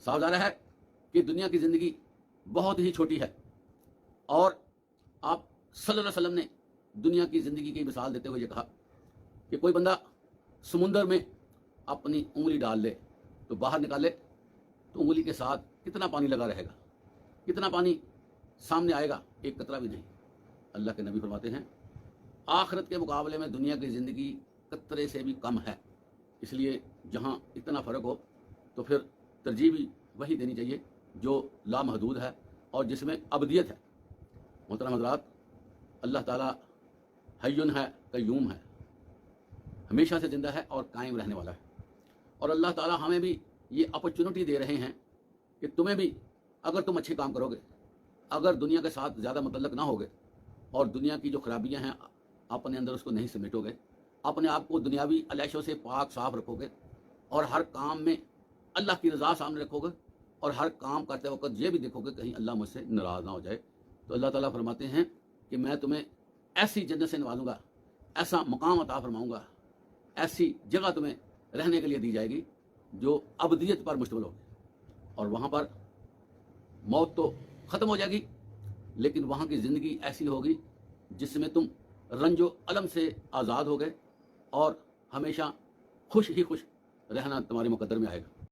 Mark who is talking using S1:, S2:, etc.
S1: صاف ظاہر ہے کہ دنیا کی زندگی بہت ہی چھوٹی ہے، اور آپ صلی اللہ علیہ وسلم نے دنیا کی زندگی کی مثال دیتے ہوئے یہ کہا کہ کوئی بندہ سمندر میں اپنی انگلی ڈال لے تو باہر نکالے تو انگلی کے ساتھ کتنا پانی لگا رہے گا، کتنا پانی سامنے آئے گا؟ ایک قطرہ بھی نہیں۔ اللہ کے نبی فرماتے ہیں آخرت کے مقابلے میں دنیا کی زندگی قطرے سے بھی کم ہے، اس لیے جہاں اتنا فرق ہو تو پھر ترجیح بھی وہی دینی چاہیے جو لامحدود ہے اور جس میں ابدیت ہے۔ محترم حضرات، اللہ تعالیٰ حیٌ ہے، قیوم ہے، ہمیشہ سے زندہ ہے اور قائم رہنے والا ہے، اور اللہ تعالیٰ ہمیں بھی یہ اپرچونٹی دے رہے ہیں کہ تمہیں بھی اگر تم اچھے کام کرو گے، اگر دنیا کے ساتھ زیادہ متعلق نہ ہوگے اور دنیا کی جو خرابیاں ہیں اپنے اندر اس کو نہیں سمیٹو گے، اپنے آپ کو دنیاوی علیشوں سے پاک صاف رکھو گے اور ہر کام میں اللہ کی رضا سامنے رکھو گے، اور ہر کام کرتے وقت یہ بھی دیکھو گے کہیں اللہ مجھ سے ناراض نہ ہو جائے، تو اللہ تعالیٰ فرماتے ہیں کہ میں تمہیں ایسی جنت سے نوازوں گا، ایسا مقام عطا فرماؤں گا، ایسی جگہ تمہیں رہنے کے لیے دی جائے گی جو ابدیت پر مشتمل ہوگی، اور وہاں پر موت تو ختم ہو جائے گی، لیکن وہاں کی زندگی ایسی ہوگی جس میں تم رنج و الم سے آزاد ہو گئے اور ہمیشہ خوش ہی خوش رہنا تمہارے مقدر میں آئے گا۔